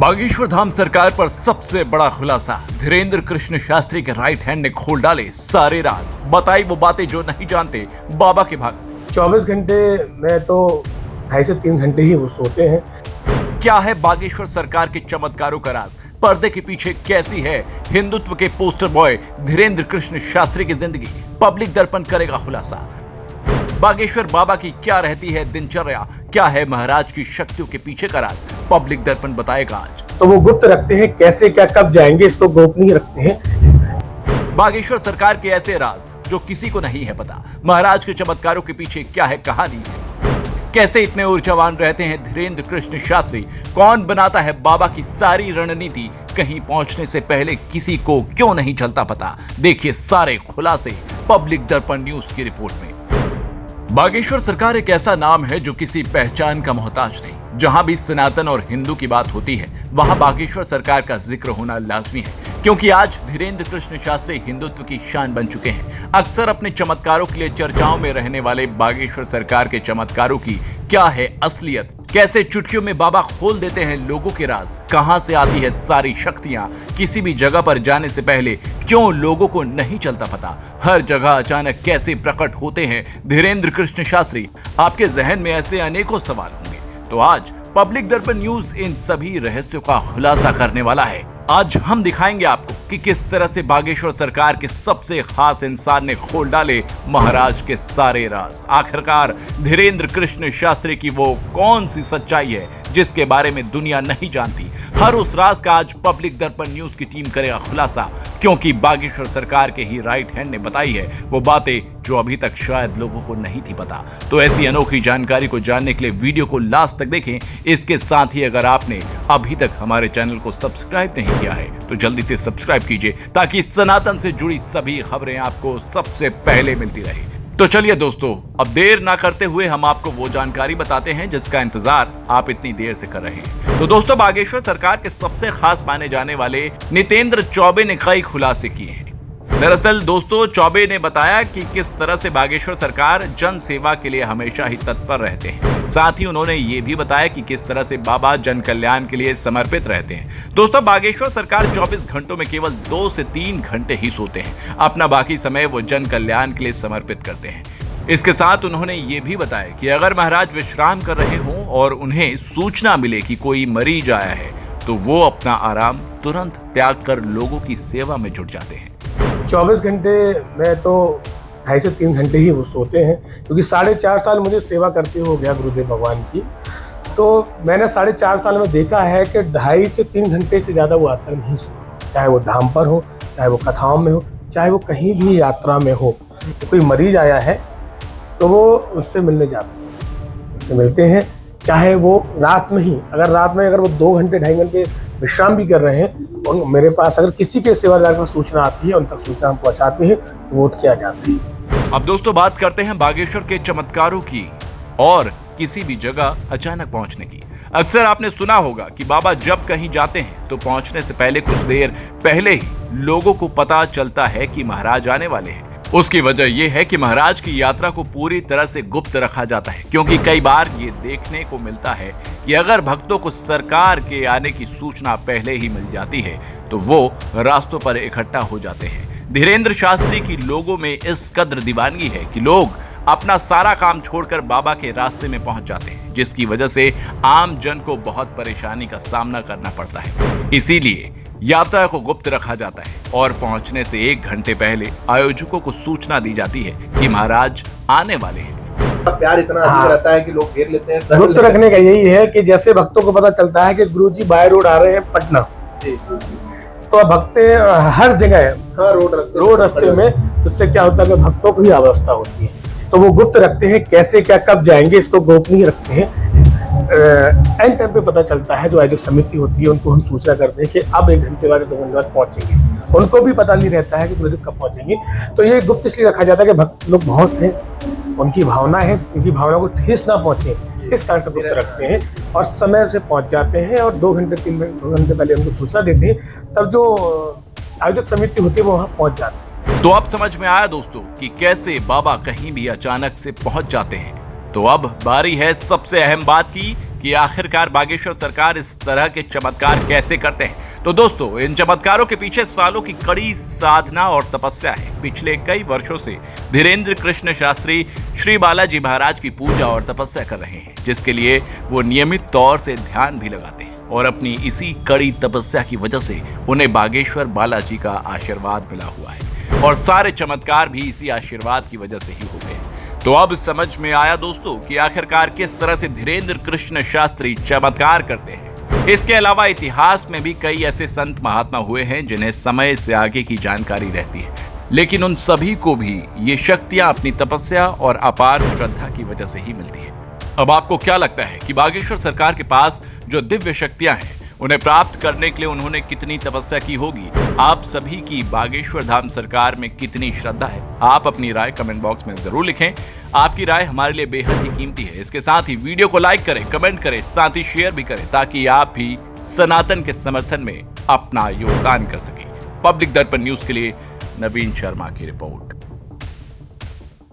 बागेश्वर धाम सरकार पर सबसे बड़ा खुलासा। धीरेन्द्र कृष्ण शास्त्री के राइट हैंड ने खोल डाले सारे राज, बताई वो बातें जो नहीं जानते बाबा के भक्त। 24 घंटे में तो 2.5 से 3 घंटे ही वो सोते हैं। क्या है बागेश्वर सरकार के चमत्कारों का राज? पर्दे के पीछे कैसी है हिंदुत्व के पोस्टर बॉय धीरेन्द्र कृष्ण शास्त्री की जिंदगी? पब्लिक दर्पण करेगा खुलासा। बागेश्वर बाबा की क्या रहती है दिनचर्या? क्या है महाराज की शक्तियों के पीछे का राज? पब्लिक दर्पण बताएगा आज। तो वो गुप्त रखते हैं, कैसे क्या कब जाएंगे इसको गोपनीय रखते हैं। बागेश्वर सरकार के ऐसे राज जो किसी को नहीं है पता। महाराज के चमत्कारों के पीछे क्या है कहानी? कैसे इतने ऊर्जावान रहते हैं धीरेन्द्र कृष्ण शास्त्री? कौन बनाता है बाबा की सारी रणनीति? कहीं पहुंचने से पहले किसी को क्यों नहीं चलता पता? देखिए सारे खुलासे पब्लिक दर्पण न्यूज की रिपोर्ट में। बागेश्वर सरकार एक ऐसा नाम है जो किसी पहचान का मोहताज नहीं। जहां भी सनातन और हिंदू की बात होती है वहां बागेश्वर सरकार का जिक्र होना लाजमी है, क्योंकि आज धीरेन्द्र कृष्ण शास्त्री हिंदुत्व की शान बन चुके हैं। अक्सर अपने चमत्कारों के लिए चर्चाओं में रहने वाले बागेश्वर सरकार के चमत्कारों की क्या है असलियत? कैसे चुटकियों में बाबा खोल देते हैं लोगों के राज? कहां से आती है सारी शक्तियां? किसी भी जगह पर जाने से पहले क्यों लोगों को नहीं चलता पता? हर जगह अचानक कैसे प्रकट होते हैं धीरेन्द्र कृष्ण शास्त्री? आपके जहन में ऐसे अनेकों सवाल होंगे, तो आज पब्लिक दर्पण न्यूज इन सभी रहस्यों का खुलासा करने वाला है। आज हम दिखाएंगे आपको कि किस तरह से बागेश्वर सरकार के सबसे खास इंसान ने खोल डाले महाराज के सारे राज। आखिरकार धीरेन्द्र कृष्ण शास्त्री की वो कौन सी सच्चाई है जिसके बारे में दुनिया नहीं जानती? हर उस राज का आज पब्लिक दर्पण न्यूज की टीम करेगा खुलासा, क्योंकि बागेश्वर सरकार के ही राइट हैंड ने बताई है वो बातें जो अभी तक शायद लोगों को नहीं थी पता। तो ऐसी अनोखी जानकारी को जानने के लिए वीडियो को लास्ट तक देखें। इसके साथ ही अगर आपने अभी तक हमारे चैनल को सब्सक्राइब नहीं किया है तो जल्दी से सब्सक्राइब कीजिए, ताकि सनातन से जुड़ी सभी खबरें आपको सबसे पहले मिलती रहे। तो चलिए दोस्तों, अब देर ना करते हुए हम आपको वो जानकारी बताते हैं जिसका इंतजार आप इतनी देर से कर रहे हैं। तो दोस्तों, बागेश्वर सरकार के सबसे खास माने जाने वाले नितेंद्र चौबे ने कई खुलासे किए हैं। दरअसल दोस्तों, चौबे ने बताया कि किस तरह से बागेश्वर सरकार जन सेवा के लिए हमेशा ही तत्पर रहते हैं। साथ ही उन्होंने ये भी बताया कि किस तरह से बाबा जन कल्याण के लिए समर्पित रहते हैं। दोस्तों, बागेश्वर सरकार 24 घंटों में केवल 2 से 3 घंटे ही सोते हैं। अपना बाकी समय वो जन कल्याण के लिए समर्पित करते हैं। इसके साथ उन्होंने ये भी बताया कि अगर महाराज विश्राम कर रहे हों और उन्हें सूचना मिले कि कोई मरीज आया है तो वो अपना आराम तुरंत त्याग कर लोगों की सेवा में जुट जाते हैं। 24 घंटे में तो 2.5 से 3 घंटे ही वो सोते हैं, क्योंकि 4.5 साल मुझे सेवा करते हो गया गुरुदेव भगवान की। तो मैंने 4.5 साल में देखा है कि 2.5 से 3 घंटे से ज़्यादा वो आता नहीं सोते। चाहे वो धाम पर हो, चाहे वो कथाओं में हो, चाहे वो कहीं भी यात्रा में हो। तो कोई मरीज आया है तो वो उससे मिलने जाते हैं, उससे मिलते हैं। चाहे वो रात में ही, अगर वो 2 घंटे 2.5 घंटे विश्राम भी कर रहे हैं और मेरे पास अगर किसी के सेवादार को सूचना आती है, उन तक सूचना हम पहुंचाते हैं तो वोट किया जाता है। अब दोस्तों, बात करते हैं बागेश्वर के चमत्कारों की और किसी भी जगह अचानक पहुंचने की। अक्सर आपने सुना होगा कि बाबा जब कहीं जाते हैं तो पहुंचने से पहले कुछ देर पहले ही लोगों को पता चलता है कि महाराज आने वाले हैं। उसकी वजह यह है कि महाराज की यात्रा को पूरी तरह से गुप्त रखा जाता है, क्योंकि कई बार ये देखने को मिलता है कि अगर भक्तों को सरकार के आने की सूचना पहले ही मिल जाती है तो वो रास्तों पर इकट्ठा हो जाते हैं। धीरेन्द्र शास्त्री की लोगों में इस कद्र दीवानगी है कि लोग अपना सारा काम छोड़कर बाबा के रास्ते में पहुंच जाते हैं, जिसकी वजह से आम जन को बहुत परेशानी का सामना करना पड़ता है। इसीलिए यात्रा को गुप्त रखा जाता है और पहुंचने से 1 घंटे पहले आयोजकों को सूचना दी जाती है कि महाराज आने वाले हैं। प्यार इतना अधिक रहता है कि लोग घेर लेते हैं। गुप्त रखने का यही है कि जैसे भक्तों को पता चलता है कि गुरुजी बाय रोड आ रहे हैं पटना, तो भक्त हर जगह रोड रास्ते में, उससे क्या होता है कि भक्तों को ही अवस्था होती है। तो वो गुप्त रखते हैं, कैसे क्या कब जाएंगे इसको गोपनीय रखते हैं। एंड टाइम पे पता चलता है, जो आयोजक समिति होती है उनको हम सूचना करते हैं कि अब 1 घंटे बाद 2 घंटे बाद पहुंचेंगे। उनको भी पता नहीं रहता है कि गुरुदेव कब पहुंचेंगे। तो ये गुप्त इसलिए रखा जाता है कि भक्त लोग बहुत हैं, उनकी भावना है, उनकी भावना को ठेस ना पहुंचे, इस कारण से गुप्त रखते हैं और समय से पहुंच जाते हैं और 2 घंटे 3 घंटे पहले उनको सूचना देते हैं। तब जो आयोजक समिति होती है वो वहाँ पहुंच जाती है। तो अब समझ में आया दोस्तों कि कैसे बाबा कहीं भी अचानक से पहुंच जाते हैं। तो अब बारी है सबसे अहम बात की कि आखिरकार बागेश्वर सरकार इस तरह के चमत्कार कैसे करते हैं। तो दोस्तों, इन चमत्कारों के पीछे सालों की कड़ी साधना और तपस्या है। पिछले कई वर्षों से धीरेन्द्र कृष्ण शास्त्री श्री बालाजी महाराज की पूजा और तपस्या कर रहे हैं, जिसके लिए वो नियमित तौर से ध्यान भी लगाते हैं और अपनी इसी कड़ी तपस्या की वजह से उन्हें बागेश्वर बालाजी का आशीर्वाद मिला हुआ है और सारे चमत्कार भी इसी आशीर्वाद की वजह से ही हो गए। तो अब समझ में आया दोस्तों कि आखिरकार किस तरह से धीरेन्द्र कृष्ण शास्त्री चमत्कार करते हैं। इसके अलावा इतिहास में भी कई ऐसे संत महात्मा हुए हैं जिन्हें समय से आगे की जानकारी रहती है, लेकिन उन सभी को भी ये शक्तियां अपनी तपस्या और अपार श्रद्धा की वजह से ही मिलती है। अब आपको क्या लगता है कि बागेश्वर सरकार के पास जो दिव्य शक्तियां हैं उन्हें प्राप्त करने के लिए उन्होंने कितनी तपस्या की होगी? आप सभी की बागेश्वर धाम सरकार में कितनी श्रद्धा है? आप अपनी राय कमेंट बॉक्स में जरूर लिखें। आपकी राय हमारे लिए बेहद ही कीमती है। इसके साथ ही वीडियो को लाइक करें, कमेंट करें, साथ ही शेयर भी करें ताकि आप भी सनातन के समर्थन में अपना योगदान कर सकें। पब्लिक दर्पण न्यूज के लिए नवीन शर्मा की रिपोर्ट।